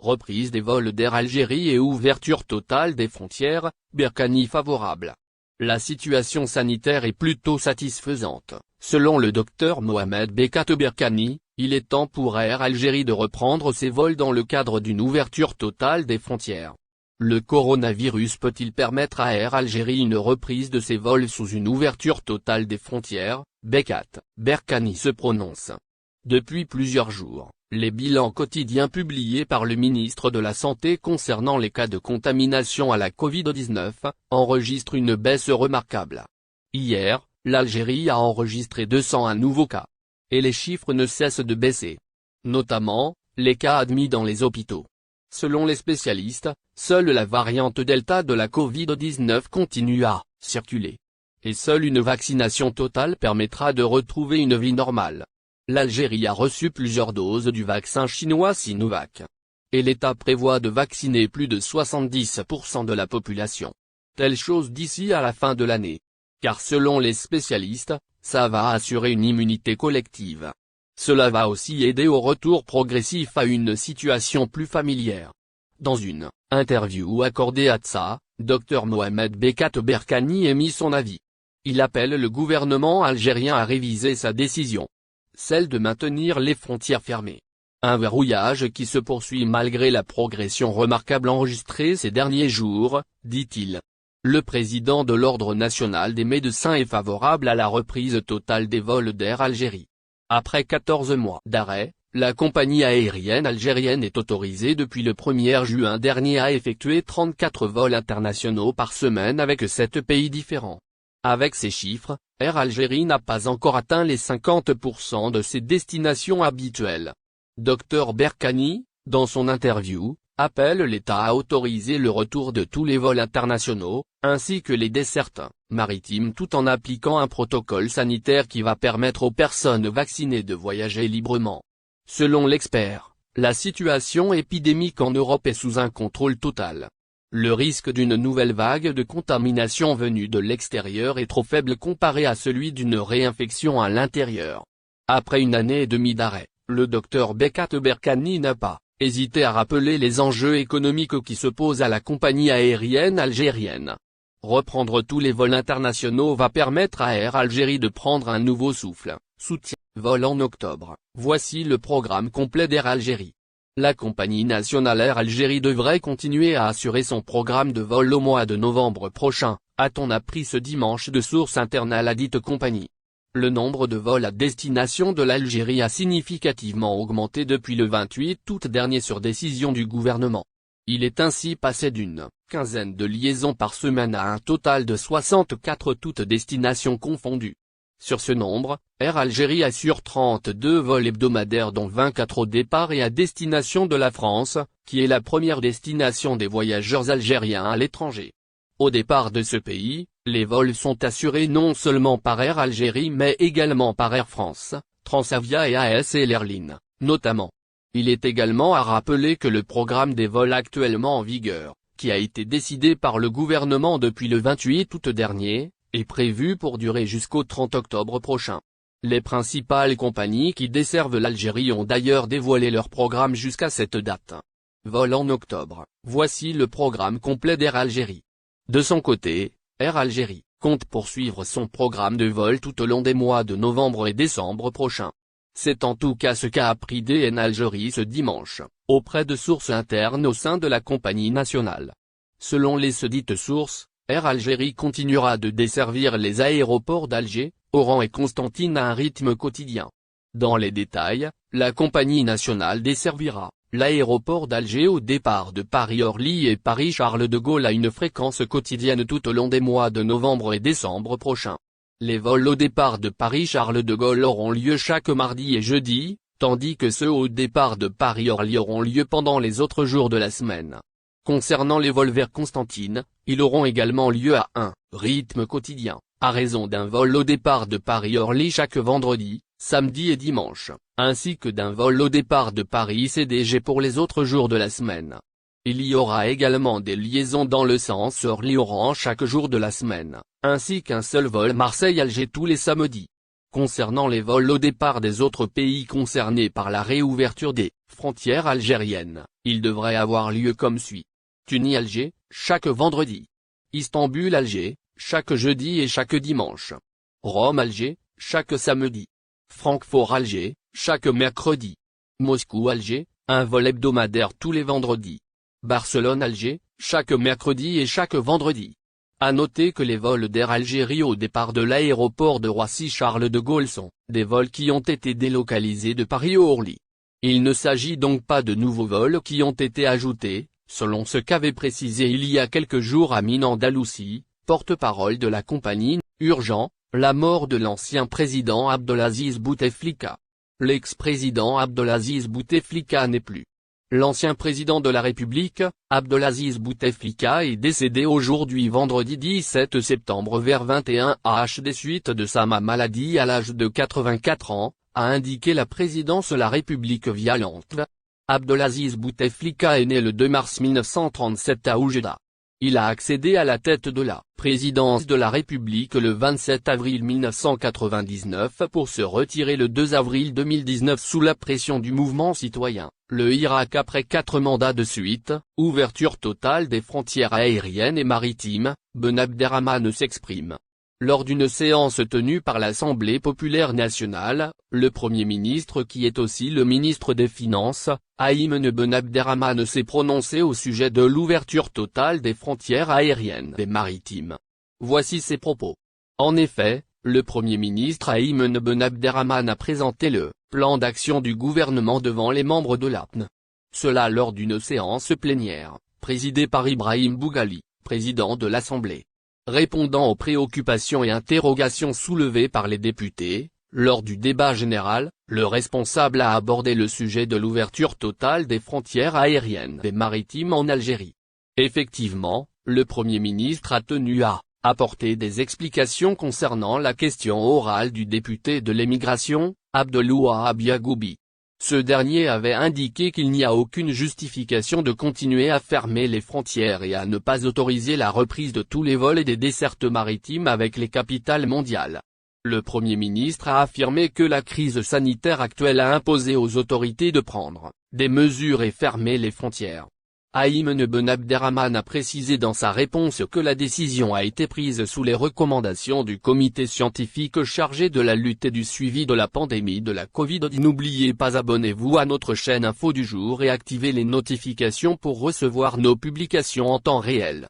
reprise des vols d'Air Algérie et ouverture totale des frontières, Berkani favorable. La situation sanitaire est plutôt satisfaisante, selon le docteur Mohamed Bekat Berkani. Il est temps pour Air Algérie de reprendre ses vols dans le cadre d'une ouverture totale des frontières. Le coronavirus peut-il permettre à Air Algérie une reprise de ses vols sous une ouverture totale des frontières? Bekat Berkani se prononce. Depuis plusieurs jours, les bilans quotidiens publiés par le ministre de la Santé concernant les cas de contamination à la Covid-19 enregistrent une baisse remarquable. Hier, l'Algérie a enregistré 201 nouveaux cas. Et les chiffres ne cessent de baisser. Notamment, les cas admis dans les hôpitaux. Selon les spécialistes, seule la variante Delta de la Covid-19 continue à circuler. Et seule une vaccination totale permettra de retrouver une vie normale. L'Algérie a reçu plusieurs doses du vaccin chinois Sinovac. Et l'État prévoit de vacciner plus de 70% de la population. Telle chose d'ici à la fin de l'année. Car selon les spécialistes, ça va assurer une immunité collective. Cela va aussi aider au retour progressif à une situation plus familière. Dans une interview accordée à TSA, Dr Mohamed Bekat Berkani émit son avis. Il appelle le gouvernement algérien à réviser sa décision. Celle de maintenir les frontières fermées. Un verrouillage qui se poursuit malgré la progression remarquable enregistrée ces derniers jours, dit-il. Le président de l'Ordre national des médecins est favorable à la reprise totale des vols d'Air Algérie. Après 14 mois d'arrêt, la compagnie aérienne algérienne est autorisée depuis le 1er juin dernier à effectuer 34 vols internationaux par semaine avec 7 pays différents. Avec ces chiffres, Air Algérie n'a pas encore atteint les 50% de ses destinations habituelles. Dr Berkani, dans son interview, appelle l'État à autoriser le retour de tous les vols internationaux, ainsi que les dessertes maritimes tout en appliquant un protocole sanitaire qui va permettre aux personnes vaccinées de voyager librement. Selon l'expert, la situation épidémique en Europe est sous un contrôle total. Le risque d'une nouvelle vague de contamination venue de l'extérieur est trop faible comparé à celui d'une réinfection à l'intérieur. Après une année et demie d'arrêt, le docteur Bekat Berkani n'a pas hésité à rappeler les enjeux économiques qui se posent à la compagnie aérienne algérienne. Reprendre tous les vols internationaux va permettre à Air Algérie de prendre un nouveau souffle. Soutien, vol en octobre. Voici le programme complet d'Air Algérie. La compagnie nationale Air Algérie devrait continuer à assurer son programme de vol au mois de novembre prochain, a-t-on appris ce dimanche de sources internes à la dite compagnie. Le nombre de vols à destination de l'Algérie a significativement augmenté depuis le 28 août dernier sur décision du gouvernement. Il est ainsi passé d'une quinzaine de liaisons par semaine à un total de 64 toutes destinations confondues. Sur ce nombre, Air Algérie assure 32 vols hebdomadaires dont 24 au départ et à destination de la France, qui est la première destination des voyageurs algériens à l'étranger. Au départ de ce pays, les vols sont assurés non seulement par Air Algérie mais également par Air France, Transavia et ASL Airlines, notamment. Il est également à rappeler que le programme des vols actuellement en vigueur, qui a été décidé par le gouvernement depuis le 28 août dernier, est prévu pour durer jusqu'au 30 octobre prochain. Les principales compagnies qui desservent l'Algérie ont d'ailleurs dévoilé leur programme jusqu'à cette date. Vol en octobre, voici le programme complet d'Air Algérie. De son côté, Air Algérie compte poursuivre son programme de vol tout au long des mois de novembre et décembre prochains. C'est en tout cas ce qu'a appris DN Algérie ce dimanche, auprès de sources internes au sein de la compagnie nationale. Selon les dites sources, Air Algérie continuera de desservir les aéroports d'Alger, Oran et Constantine à un rythme quotidien. Dans les détails, la compagnie nationale desservira l'aéroport d'Alger au départ de Paris-Orly et Paris-Charles de Gaulle à une fréquence quotidienne tout au long des mois de novembre et décembre prochains. Les vols au départ de Paris-Charles de Gaulle auront lieu chaque mardi et jeudi, tandis que ceux au départ de Paris-Orly auront lieu pendant les autres jours de la semaine. Concernant les vols vers Constantine, ils auront également lieu à un rythme quotidien, à raison d'un vol au départ de Paris-Orly chaque vendredi, samedi et dimanche, ainsi que d'un vol au départ de Paris-CDG pour les autres jours de la semaine. Il y aura également des liaisons dans le sens Orly-Oran chaque jour de la semaine, ainsi qu'un seul vol Marseille-Alger tous les samedis. Concernant les vols au départ des autres pays concernés par la réouverture des Frontière algérienne, il devrait avoir lieu comme suit. Tunis-Alger, chaque vendredi. Istanbul-Alger, chaque jeudi et chaque dimanche. Rome-Alger, chaque samedi. Francfort-Alger, chaque mercredi. Moscou-Alger, un vol hebdomadaire tous les vendredis. Barcelone-Alger, chaque mercredi et chaque vendredi. À noter que les vols d'Air Algérie au départ de l'aéroport de Roissy-Charles de Gaulle sont des vols qui ont été délocalisés de Paris au Orly. Il ne s'agit donc pas de nouveaux vols qui ont été ajoutés, selon ce qu'avait précisé il y a quelques jours Amine Andalousi, porte-parole de la compagnie. Urgent, la mort de l'ancien président Abdelaziz Bouteflika. L'ex-président Abdelaziz Bouteflika n'est plus. L'ancien président de la République, Abdelaziz Bouteflika est décédé aujourd'hui vendredi 17 septembre vers 21 h des suites de sa maladie à l'âge de 84 ans, a indiqué la présidence La République via l'ANTV. Abdelaziz Bouteflika est né le 2 mars 1937 à Oujda. Il a accédé à la tête de la présidence de la République le 27 avril 1999 pour se retirer le 2 avril 2019 sous la pression du mouvement citoyen, le Irak après 4 mandats de suite. Ouverture totale des frontières aériennes et maritimes, Ben Abderrahmane s'exprime. Lors d'une séance tenue par l'Assemblée populaire nationale, le Premier ministre qui est aussi le ministre des Finances, Ayman Ben Abderrahmane s'est prononcé au sujet de l'ouverture totale des frontières aériennes et maritimes. Voici ses propos. En effet, le Premier ministre Ayman Ben Abderrahmane a présenté le plan d'action du gouvernement devant les membres de l'APN. Cela lors d'une séance plénière, présidée par Ibrahim Boughali, président de l'Assemblée. Répondant aux préoccupations et interrogations soulevées par les députés, lors du débat général, le responsable a abordé le sujet de l'ouverture totale des frontières aériennes et maritimes en Algérie. Effectivement, le Premier ministre a tenu à apporter des explications concernant la question orale du député de l'émigration, Abdelwahab Yagoubi. Ce dernier avait indiqué qu'il n'y a aucune justification de continuer à fermer les frontières et à ne pas autoriser la reprise de tous les vols et des dessertes maritimes avec les capitales mondiales. Le Premier ministre a affirmé que la crise sanitaire actuelle a imposé aux autorités de prendre des mesures et fermer les frontières. Ayman Ben Abderrahmane a précisé dans sa réponse que la décision a été prise sous les recommandations du comité scientifique chargé de la lutte et du suivi de la pandémie de la Covid. N'oubliez pas, abonnez-vous à notre chaîne Info du jour et activez les notifications pour recevoir nos publications en temps réel.